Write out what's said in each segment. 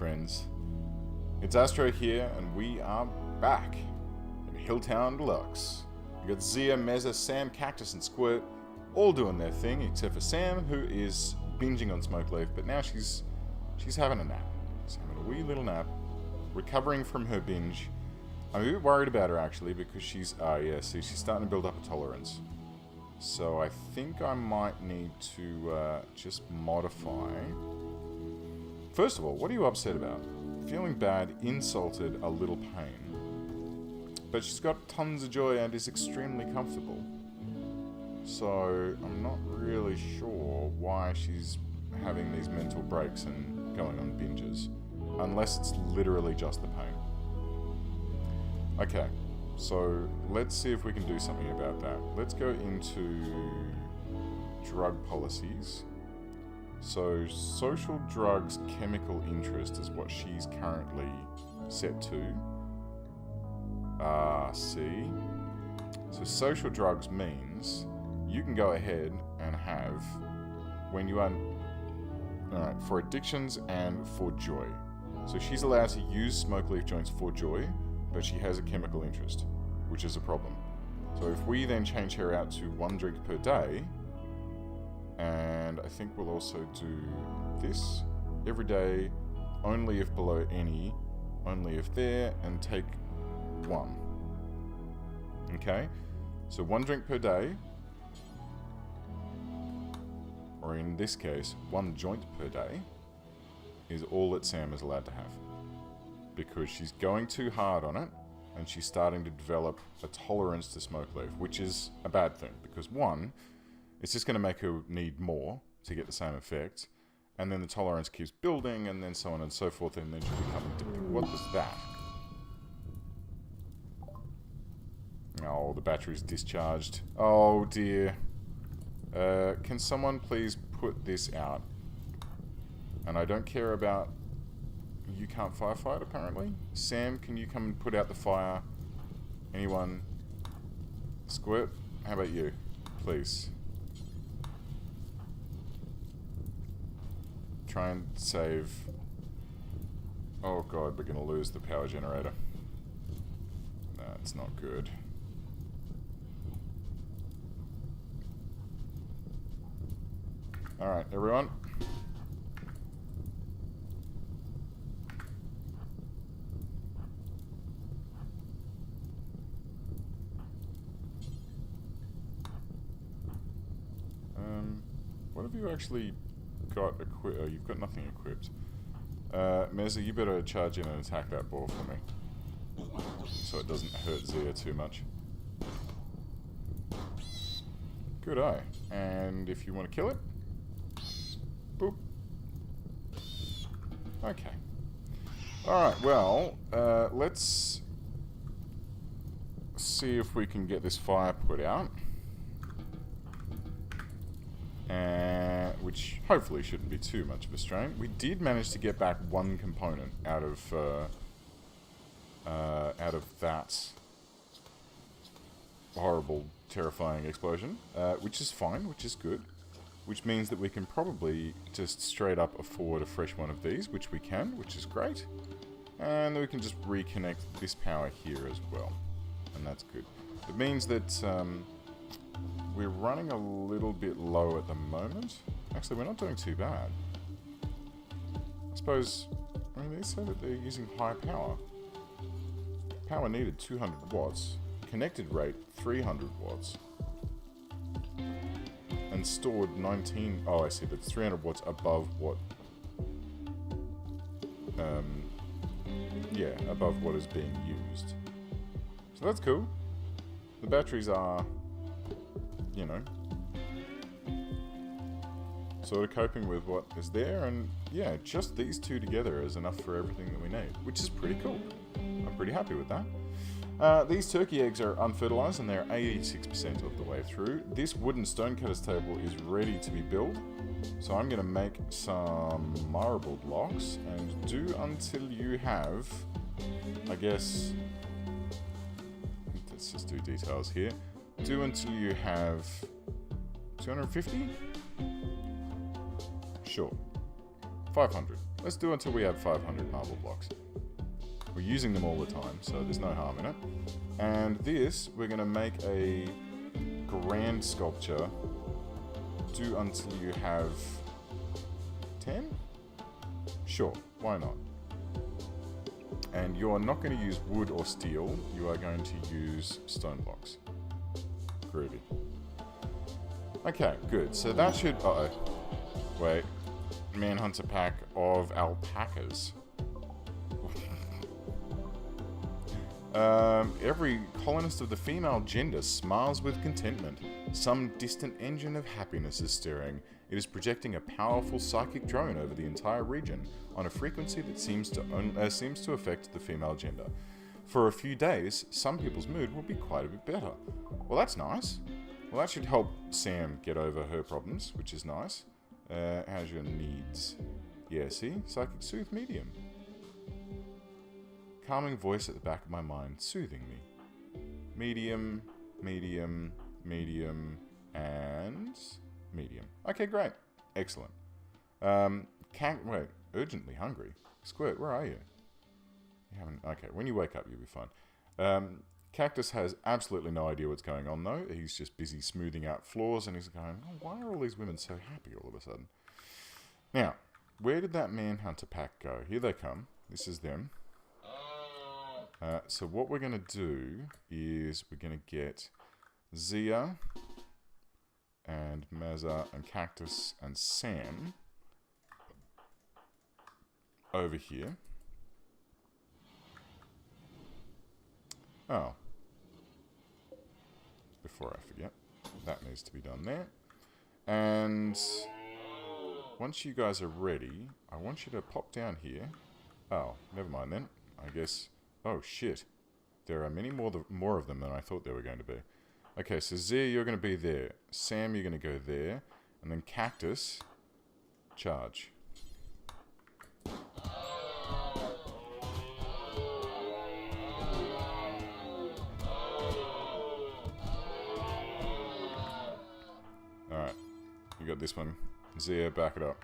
friends. It's Astro here, and we are back in Hilltown Deluxe. We got Zia, Meza, Sam, Cactus, and Squirt all doing their thing, except for Sam, who is binging on Smoke Leaf, but now she's having a nap. She's having a wee little nap, recovering from her binge. I'm a bit worried about her, actually, because she's starting to build up a tolerance. So I think I might need to just modify. First of all, what are you upset about? Feeling bad, insulted, a little pain. But she's got tons of joy and is extremely comfortable. So I'm not really sure why she's having these mental breaks and going on binges. Unless it's literally just the pain. Okay, so let's see if we can do something about that. Let's go into drug policies. So social drugs chemical interest is what she's currently set to. See. So social drugs means you can go ahead and have when you are for addictions and for joy. So she's allowed to use smoke leaf joints for joy, but she has a chemical interest, which is a problem. So if we then change her out to 1 drink per day, and I think we'll also do this every day, only if below any, only if there, and take 1. Okay? So 1 drink per day, or in this case, 1 joint per day, is all that Sam is allowed to have. Because she's going too hard on it, and she's starting to develop a tolerance to smoke leaf, which is a bad thing, because 1, it's just going to make her need more to get the same effect, and then the tolerance keeps building, and then so on and so forth, and then she'll become addicted. What was that? Oh, the battery's discharged. Oh dear. Can someone please put this out? And I don't care about... You can't firefight, apparently. Sam, can you come and put out the fire? Anyone? Squirt? How about you? Please. Try and save... Oh god, we're gonna lose the power generator. That's not good. Alright, everyone. What have you actually got equipped? Oh, you've got nothing equipped. Meza, you better charge in and attack that ball for me. So it doesn't hurt Zia too much. Good eye. And if you want to kill it... Boop. Okay. Alright, well, let's see if we can get this fire put out. Which hopefully shouldn't be too much of a strain. We did manage to get back 1 component out of that horrible, terrifying explosion, which is fine, which is good. Which means that we can probably just straight up afford a fresh one of these, which we can, which is great. And then we can just reconnect this power here as well. And that's good. It means that we're running a little bit low at the moment. Actually, we're not doing too bad. I suppose, I mean, they say that they're using high power. Power needed 200 watts. Connected rate 300 watts. And stored 19... Oh, I see. That's 300 watts above what... yeah, above what is being used. So that's cool. The batteries are... you know, sort of coping with what is there, and yeah, just these 2 together is enough for everything that we need, which is pretty cool. I'm pretty happy with that. These turkey eggs are unfertilized and they're 86% of the way through. This wooden stonecutter's table is ready to be built, so I'm going to make some marble blocks and do until you have, I guess, let's just do details here. Do until you have 250? Sure. 500. Let's do it until we have 500 marble blocks. We're using them all the time, so there's no harm in it. And this, we're going to make a grand sculpture. Do until you have 10? Sure, why not? And you're not going to use wood or steel, you are going to use stone blocks. Groovy. Okay, good. So that should... Uh-oh. Wait. Manhunter pack of alpacas. Every colonist of the female gender smiles with contentment. Some distant engine of happiness is stirring. It is projecting a powerful psychic drone over the entire region on a frequency that seems to affect the female gender. For a few days, some people's mood will be quite a bit better. Well, that's nice. Well, that should help Sam get over her problems, which is nice. How's your needs? Yeah, see? Psychic Soothe Medium. Calming voice at the back of my mind, soothing me. Medium, medium, medium, and medium. Okay, great. Excellent. Wait, urgently hungry. Squirt, where are you? You haven't... Okay, when you wake up, you'll be fine. Cactus has absolutely no idea what's going on, though. He's just busy smoothing out floors, and he's going, oh, why are all these women so happy all of a sudden? Now, where did that Manhunter pack go? Here they come. This is them. So what we're going to do is we're going to get Zia and Meza and Cactus and Sam over here. Oh. Before I forget, that needs to be done there. And once you guys are ready, I want you to pop down here. Oh, never mind then. I guess... Oh, shit. There are many more of them than I thought there were going to be. Okay, so Zia, you're going to be there. Sam, you're going to go there. And then Cactus, charge. Alright. You got this one. Zia, back it up.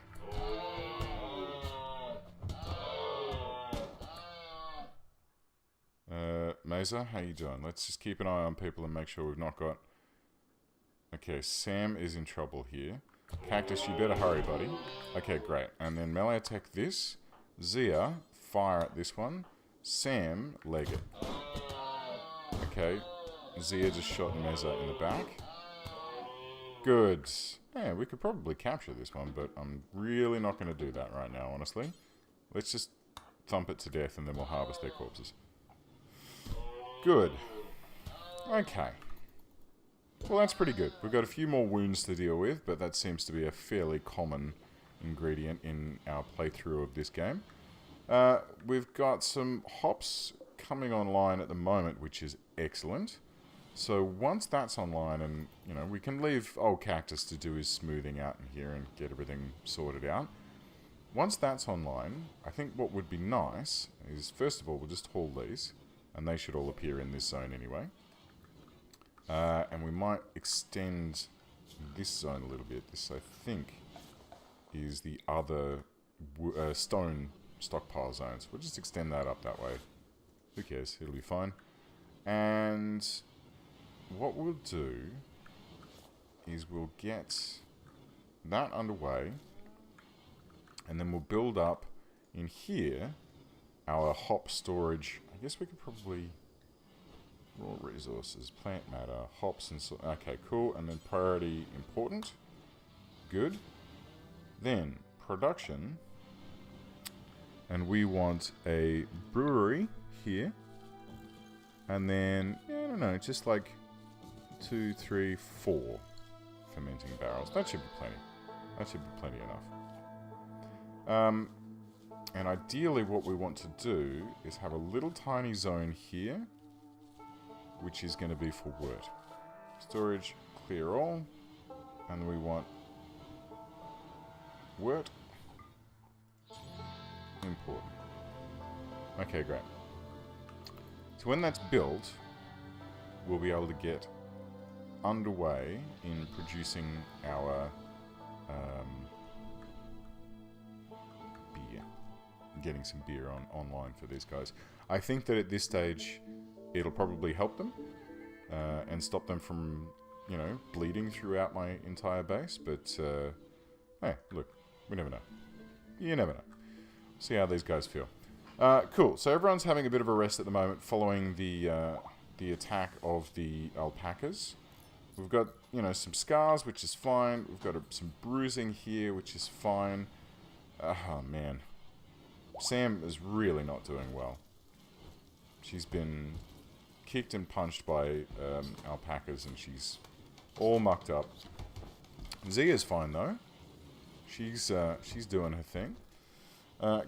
Meza, how you doing? Let's just keep an eye on people and make sure we've not got... Okay, Sam is in trouble here. Cactus, you better hurry, buddy. Okay, great. And then melee attack this. Zia, fire at this one. Sam, leg it. Okay, Zia just shot Meza in the back. Good. Yeah, we could probably capture this one, but I'm really not going to do that right now, honestly. Let's just thump it to death and then we'll harvest their corpses. Good. Okay. Well, that's pretty good. We've got a few more wounds to deal with, but that seems to be a fairly common ingredient in our playthrough of this game. We've got some hops coming online at the moment, which is excellent. So once that's online and, you know, we can leave old Cactus to do his smoothing out in here and get everything sorted out. Once that's online, I think what would be nice is, first of all, we'll just haul these. And they should all appear in this zone anyway. And we might extend this zone a little bit. This, I think, is the other stone stockpile zones. We'll just extend that up that way. Who cares? It'll be fine. And what we'll do is we'll get that underway. And then we'll build up in here our hop storage. I guess we could probably... Raw resources, plant matter, hops and so... Okay, cool. And then priority important. Good. Then production. And we want a brewery here. And then, I don't know, just like 2, 3, 4 fermenting barrels. That should be plenty. That should be plenty enough. And ideally what we want to do is have a little tiny zone here, which is going to be for wort. Storage, clear all. And we want wort. Important. Okay, great. So when that's built, we'll be able to get underway in producing our beer. getting some beer online for these guys. I think that at this stage, it'll probably help them and stop them from, you know, bleeding throughout my entire base. But hey, look, we never know. You never know. See how these guys feel. Cool. So everyone's having a bit of a rest at the moment following the attack of the alpacas. We've got, you know, some scars, which is fine. We've got some bruising here, which is fine. Oh, man. Sam is really not doing well. She's been kicked and punched by alpacas, and she's all mucked up. Zia's fine, though. She's doing her thing.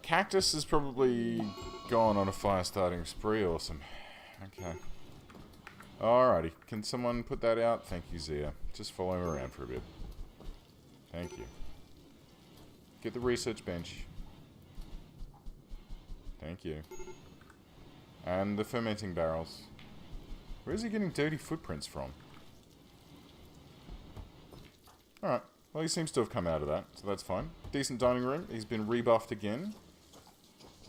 Cactus has probably gone on a fire-starting spree or some... Okay. Alrighty. Can someone put that out? Thank you, Zia. Just follow him around for a bit. Thank you. Get the research bench. Thank you. And the fermenting barrels. Where's he getting dirty footprints from? Alright. Well, he seems to have come out of that, so that's fine. Decent dining room. He's been rebuffed again.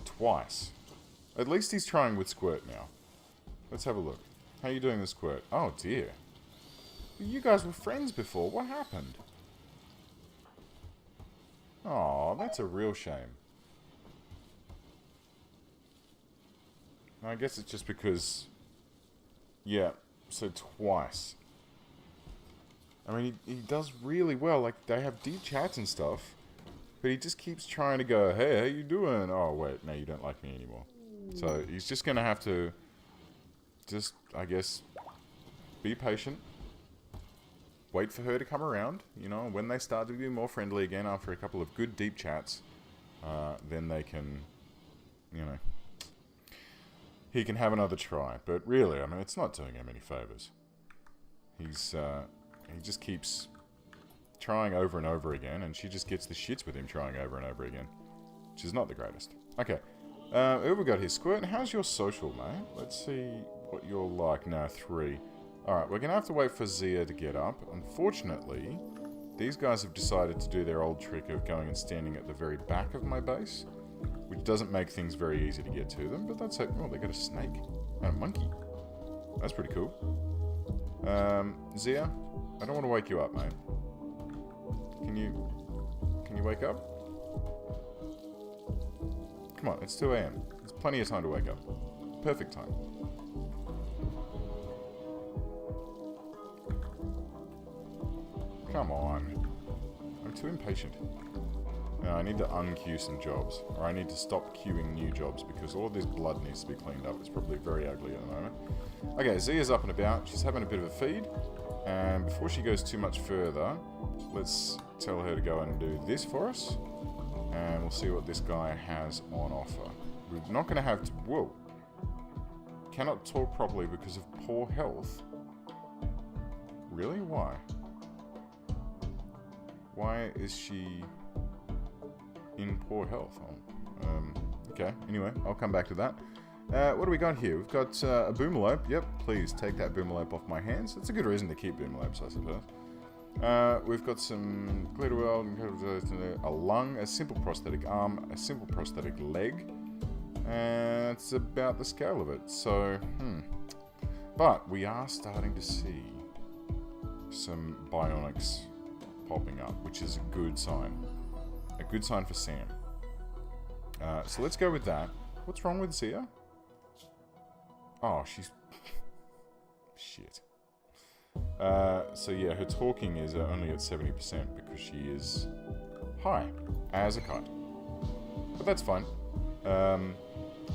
Twice. At least he's trying with Squirt now. Let's have a look. How are you doing with Squirt? Oh, dear. You guys were friends before. What happened? Oh, that's a real shame. I guess it's just because... Yeah, so twice. I mean, he does really well. Like, they have deep chats and stuff. But he just keeps trying to go, hey, how you doing? Oh, wait, no, you don't like me anymore. So he's just going to have to just, I guess, be patient. Wait for her to come around. You know, when they start to be more friendly again after a couple of good deep chats, then they can, you know, he can have another try. But really, I mean, it's not doing him any favors. He's, he just keeps trying over and over again, and she just gets the shits with him trying over and over again, which is not the greatest. Okay, who we got here? Squirt, how's your social, mate? Let's see what you're like. No, 3. Alright, we're going to have to wait for Zia to get up. Unfortunately, these guys have decided to do their old trick of going and standing at the very back of my base, which doesn't make things very easy to get to them, but that's... Oh, they got a snake and a monkey. That's pretty cool. Zia, I don't want to wake you up, mate. Can you wake up? Come on, it's 2 AM. There's plenty of time to wake up. Perfect time. Come on. I'm too impatient. Now, I need to unqueue some jobs. Or I need to stop queuing new jobs because all of this blood needs to be cleaned up. It's probably very ugly at the moment. Okay, Zia's up and about. She's having a bit of a feed. And before she goes too much further, let's tell her to go and do this for us. And we'll see what this guy has on offer. We're not going to have to... Whoa. Cannot talk properly because of poor health. Really? Why? Why is she in poor health? Oh, okay, anyway, I'll come back to that. What do we got here? We've got a boomalope. Yep, please take that boomalope off my hands. That's a good reason to keep boomalopes, I suppose. We've got some Glitterwell, a lung, a simple prosthetic arm, a simple prosthetic leg. And it's about the scale of it. So, But we are starting to see some bionics popping up, which is a good sign. A good sign for Sam. So let's go with that. What's wrong with Zia? Oh, she's... Shit. So yeah, her talking is only at 70% because she is high as a kite. But that's fine.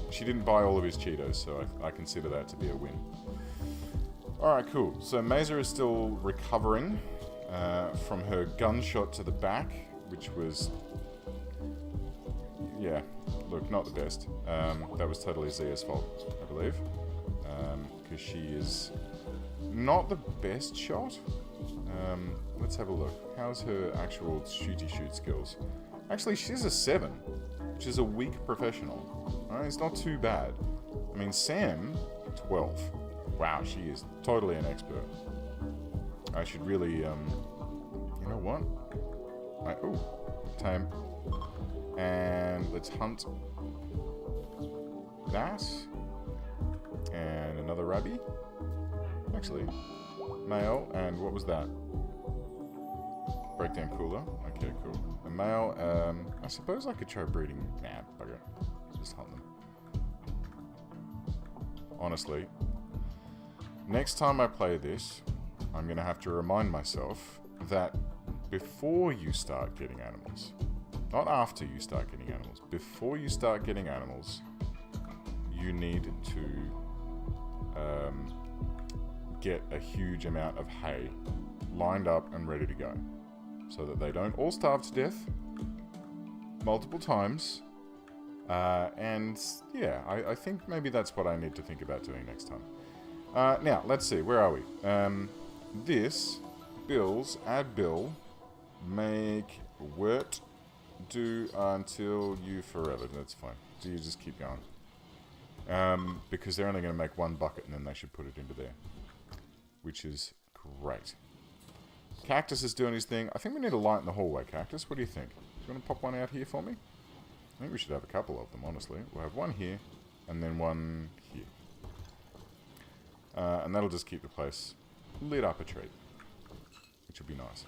She didn't buy all of his Cheetos, so I consider that to be a win. Alright, cool. So Mesa is still recovering from her gunshot to the back, which was... Yeah, look, not the best. That was totally Zia's fault, I believe. Because she is not the best shot. Let's have a look. How's her actual shooty shoot skills? Actually, she's a 7, which is a weak professional. It's not too bad. I mean, Sam, 12. Wow, she is totally an expert. I should really, you know what? Ooh, tame. And let's hunt that. And another rabbit. Actually, male. And what was that? Breakdown cooler. Okay, cool. A male. I suppose I could try breeding. Nah, bugger. Just hunt them. Honestly, next time I play this, I'm going to have to remind myself that before you start getting animals, not after you start getting animals, before you start getting animals, you need to get a huge amount of hay lined up and ready to go, so that they don't all starve to death multiple times. And yeah, I think maybe that's what I need to think about doing next time. Now, let's see, where are we? This, bills, add bill, make wort, do until you forever. That's fine. So you just keep going. Because they're only going to make one bucket and then they should put it into there. Which is great. Cactus is doing his thing. I think we need a light in the hallway, Cactus. What do you think? Do you want to pop one out here for me? I think we should have a couple of them, honestly. We'll have one here, and then one here. And that'll just keep the place lit up a treat. Which will be nice.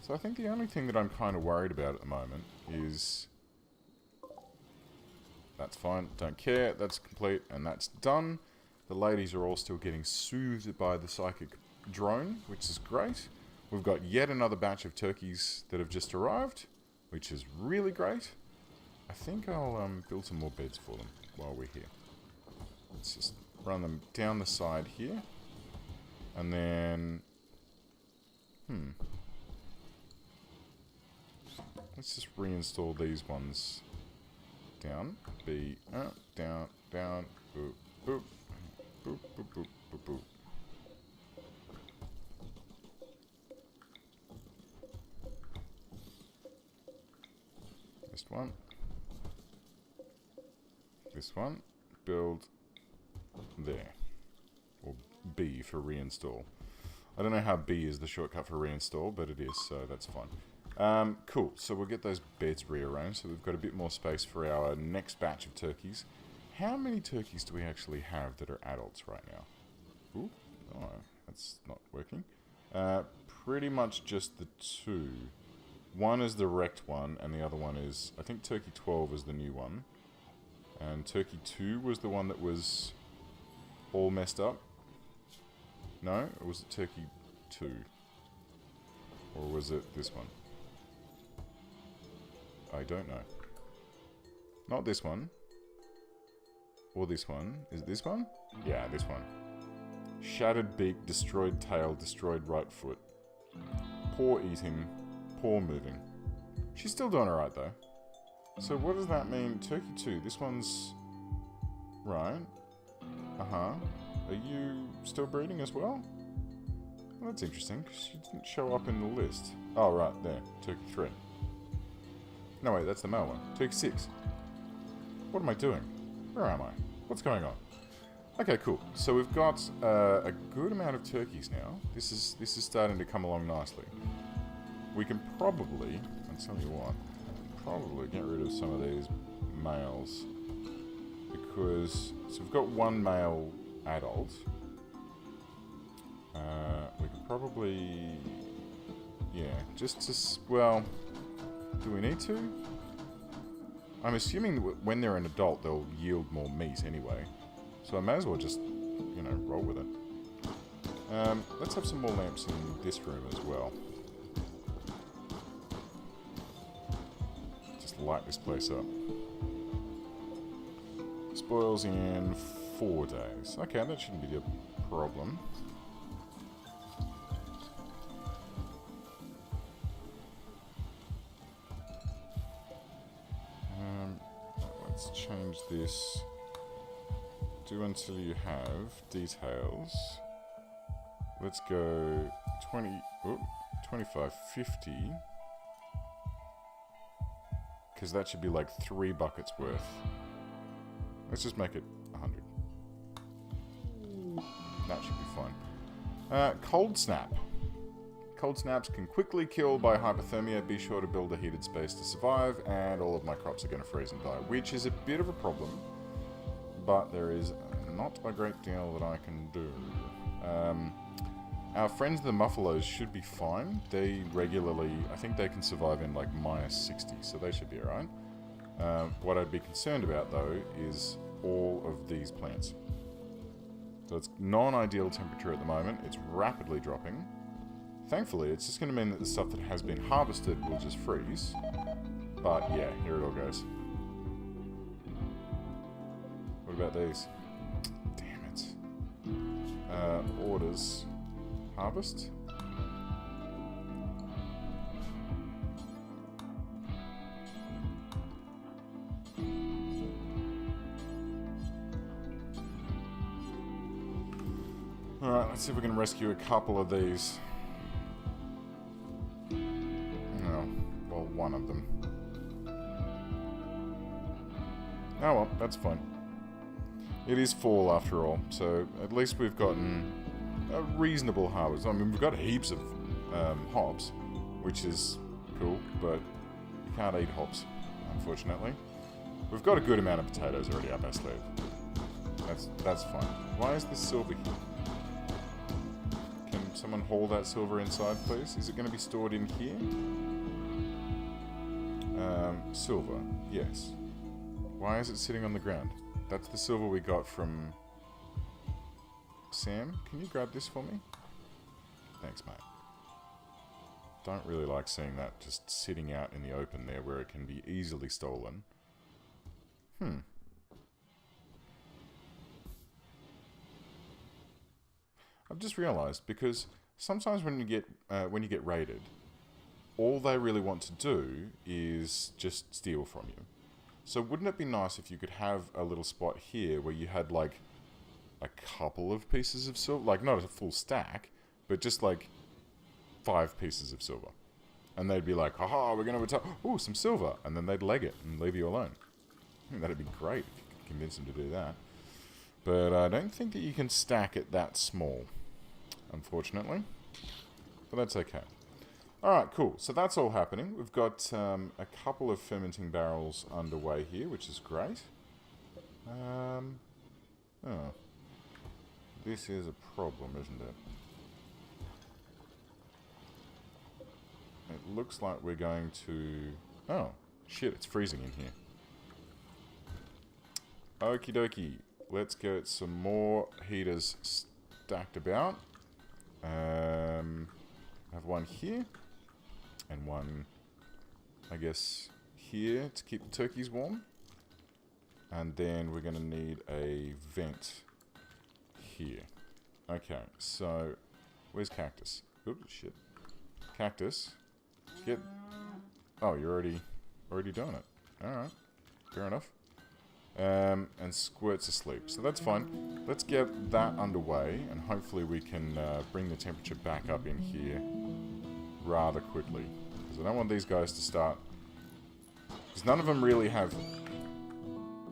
So I think the only thing that I'm kind of worried about at the moment is... That's fine, don't care, that's complete, and that's done. The ladies are all still getting soothed by the psychic drone, which is great. We've got yet another batch of turkeys that have just arrived, which is really great. I think I'll build some more beds for them while we're here. Let's just run them down the side here. And then... Let's just reinstall these ones down. Down, down, boop, boop, boop, boop, boop, boop, boop. This one. This one. Build there. Or B for reinstall. I don't know how B is the shortcut for reinstall, but it is, so that's fine. Cool, so we'll get those beds rearranged, so we've got a bit more space for our next batch of turkeys. How many turkeys do we actually have that are adults right now? Ooh, oh, that's not working. Pretty much just the two. One is the wrecked one, and the other one is... I think Turkey 12 is the new one. And Turkey 2 was the one that was all messed up. No? Or was it Turkey 2? Or was it this one? I don't know. Not this one. Or this one. Is it this one? Yeah, this one. Shattered beak, destroyed tail, destroyed right foot. Poor eating, poor moving. She's still doing alright though. So what does that mean? Turkey 2, this one's... Right. Uh-huh. Are you still breeding as well? Well, that's interesting, because she didn't show up in the list. Oh, right, there. Turkey 3. No, wait, that's the male one. Turkey 6. What am I doing? Where am I? What's going on? Okay, cool. So we've got a good amount of turkeys now. This is starting to come along nicely. We can probably, I'll tell you what, probably get rid of some of these males. Because, so we've got one male adult. We could probably, yeah, just to, well, do we need to? I'm assuming that when they're an adult, they'll yield more meat anyway. So I may as well just, you know, roll with it. Let's have some more lamps in this room as well. Just light this place up. Spoils in 4 days. Okay, that shouldn't be a problem. Let's change this. Do until you have details. Let's go 25, 50. Because that should be like 3 buckets worth. Let's just make it 100. That should be fine. Cold snap. cold snaps can quickly kill by hypothermia. Be sure to build a heated space to survive, and all of my crops are going to freeze and die, which is a bit of a problem, but there is not a great deal that I can do. Our friends the Muffalos should be fine. They regularly, I think they can survive in like -60, so they should be alright. What I'd be concerned about though is all of these plants. So it's non-ideal temperature at the moment. It's rapidly dropping. Thankfully, it's just going to mean that the stuff that has been harvested will just freeze. But yeah, here it all goes. What about these? Damn it. Orders. Harvest. Alright, let's see if we can rescue a couple of these. Oh, well, one of them. Oh well, that's fine. It is fall after all, so at least we've gotten a reasonable harvest. I mean, we've got heaps of hops, which is cool, but you can't eat hops, unfortunately. We've got a good amount of potatoes already up our sleeve. That's fine. Why is this silver here? Can someone haul that silver inside, please? Is it going to be stored in here? Silver, yes. Why is it sitting on the ground? That's the silver we got from Sam. Can you grab this for me? Thanks, mate. Don't really like seeing that just sitting out in the open there where it can be easily stolen. I've just realised, because sometimes when you get raided, all they really want to do is just steal from you. So wouldn't it be nice if you could have a little spot here where you had like a couple of pieces of silver, like not a full stack, but just like 5 pieces of silver, and they'd be like, "Haha, we're going to attack! Oh, some silver!" And then they'd leg it and leave you alone. I think that'd be great if you could convince them to do that. But I don't think that you can stack it that small, unfortunately. But that's okay. Alright, cool. So that's all happening. We've got a couple of fermenting barrels underway here, which is great. Oh. This is a problem, isn't it? It looks like we're going to... Oh, shit, it's freezing in here. Okie dokie. Let's get some more heaters stacked about. I have one here. And one, I guess, here to keep the turkeys warm. And then we're going to need a vent here. Okay, so where's Cactus? Oops, shit. Cactus, get... Oh, you're already doing it. Alright, fair enough. And Squirt's asleep, so that's fine. Let's get that underway, and hopefully we can bring the temperature back up in here rather quickly, because I don't want these guys to start, because none of them really have...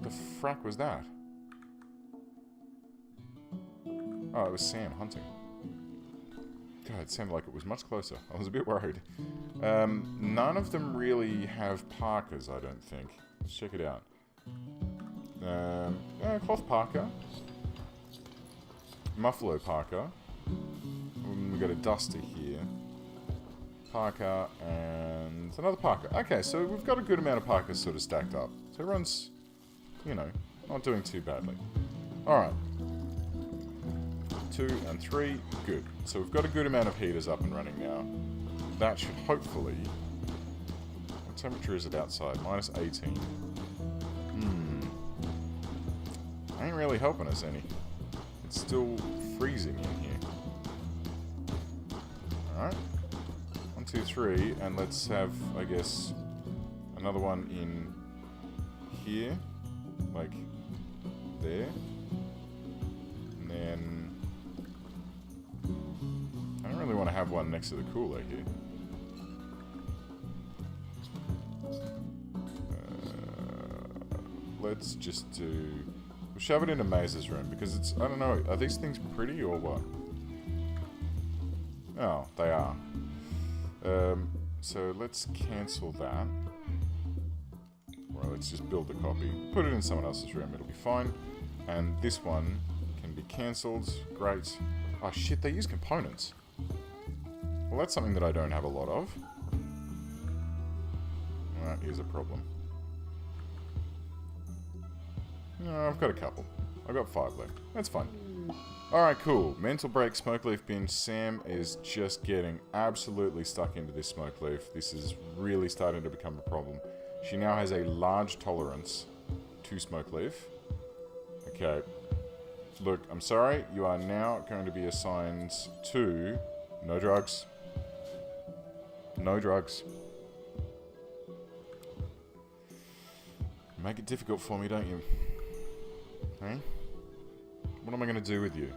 The frack was that? Oh, it was Sam hunting. God, it sounded like it was much closer. I was a bit worried. None of them really have parkas, I don't think. Let's check it out. Cloth parka. Muffalo parka. We've got a duster here. Parka and another parka. Okay, so we've got a good amount of parkas sort of stacked up. So everyone's, you know, not doing too badly. Alright. 2 and 3. Good. So we've got a good amount of heaters up and running now. That should hopefully... What temperature is it outside? -18. Ain't really helping us any. It's still freezing in here. Alright. 1, 2, 3, and let's have, I guess, another one in here. Like, there. And then... I don't really want to have one next to the cooler here. Let's just do... We'll shove it into Maze's room, because it's... I don't know, are these things pretty or what? Oh, they are. So let's cancel that. Well, let's just build the copy. Put it in someone else's room, it'll be fine. And this one can be cancelled. Great. Oh shit, they use components. Well, that's something that I don't have a lot of. That is a problem. No, I've got a couple. I've got 5 left. That's fine. Alright, cool. Mental break, smoke leaf bin. Sam is just getting absolutely stuck into this smoke leaf. This is really starting to become a problem. She now has a large tolerance to smoke leaf. Okay. Look, I'm sorry. You are now going to be assigned to... No drugs. No drugs. Make it difficult for me, don't you? Hey? What am I going to do with you?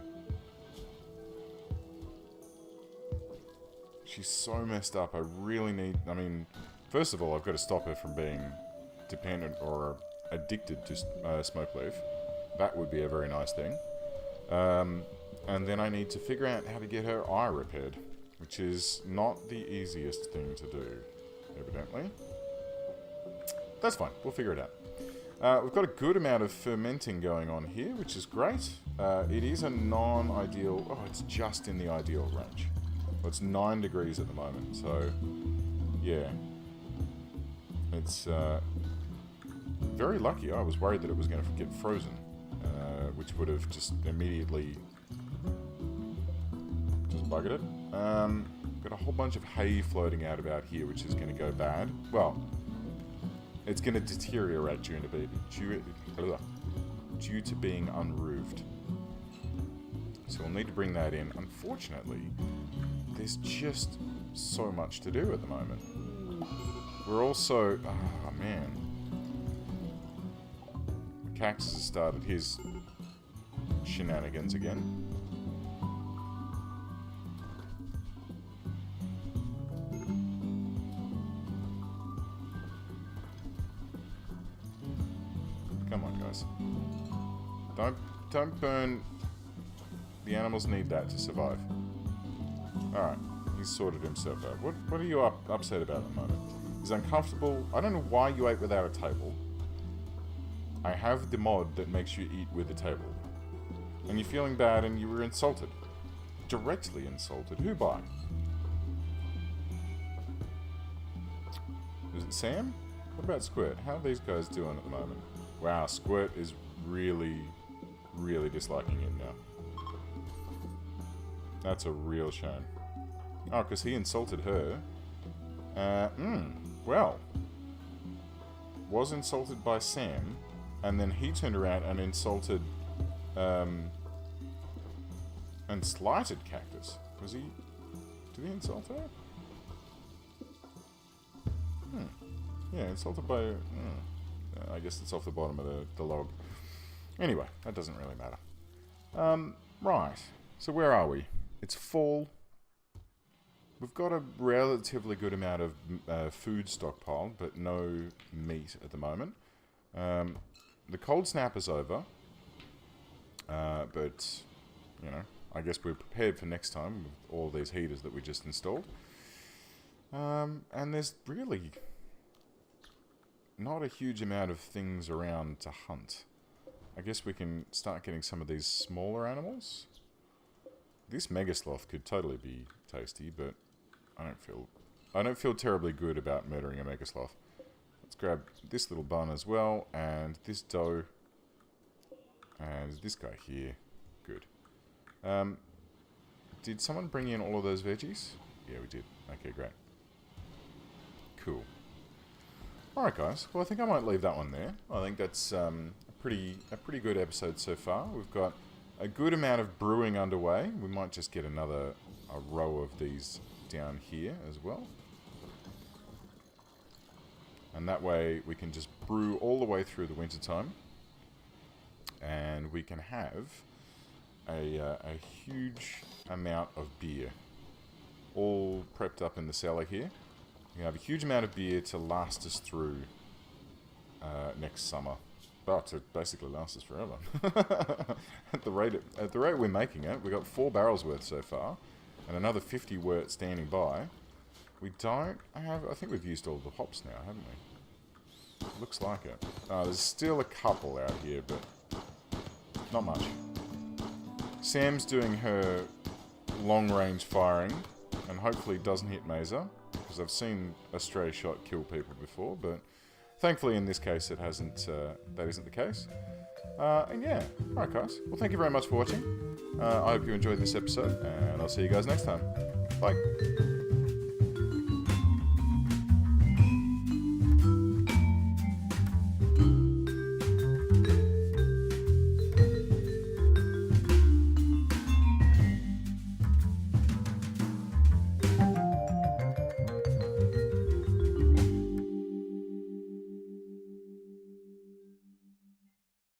She's so messed up. I really need... I mean, first of all, I've got to stop her from being dependent or addicted to smoke leaf. That would be a very nice thing. And then I need to figure out how to get her eye repaired, which is not the easiest thing to do, evidently. That's fine. We'll figure it out. We've got a good amount of fermenting going on here, which is great. It is a non-ideal... Oh, it's just in the ideal range. Well, it's 9 degrees at the moment, so... Yeah. It's very lucky. I was worried that it was going to get frozen, which would have just immediately... just buggered it. Got a whole bunch of hay floating out about here, which is going to go bad. Well... It's going to deteriorate due to being unroofed. So we'll need to bring that in. Unfortunately, there's just so much to do at the moment. We're also... Oh, man. Cactus has started his shenanigans again. Come on, guys. Don't burn. The animals need that to survive. Alright, he's sorted himself out. What are you upset about at the moment? He's uncomfortable. I don't know why you ate without a table. I have the mod that makes you eat with a table. And you're feeling bad and you were insulted. Directly insulted. Who by? Is it Sam? What about Squirt? How are these guys doing at the moment? Wow, Squirt is really, really disliking him now. That's a real shame. Oh, because he insulted her. Well. Was insulted by Sam, and then he turned around and insulted, and slighted Cactus. Was he... Did he insult her? Yeah, insulted by... I guess it's off the bottom of the log. Anyway, that doesn't really matter. Right. So where are we? It's fall. We've got a relatively good amount of food stockpiled, but no meat at the moment. The cold snap is over. But, you know, I guess we're prepared for next time with all these heaters that we just installed. And there's really... not a huge amount of things around to hunt. I guess we can start getting some of these smaller animals. This mega sloth could totally be tasty, but I don't feel terribly good about murdering a mega sloth. Let's grab this little bun as well, and this doe, and this guy here. Good. Did someone bring in all of those veggies? Yeah, we did. Okay, great. Cool. Alright guys, well I think I might leave that one there. I think that's a pretty good episode so far. We've got a good amount of brewing underway. We might just get a row of these down here as well. And that way we can just brew all the way through the winter time. And we can have a huge amount of beer. All prepped up in the cellar here. We have a huge amount of beer to last us through next summer. Well, to basically last us forever. at the rate we're making it, we got 4 barrels worth so far, and another 50 were standing by. We don't have... I think we've used all the hops now, haven't we? Looks like it. There's still a couple out here, but not much. Sam's doing her long-range firing, and hopefully doesn't hit Mesa, because I've seen a stray shot kill people before, but thankfully in this case it hasn't, that isn't the case. And yeah, alright guys, well thank you very much for watching. I hope you enjoyed this episode, and I'll see you guys next time. Bye.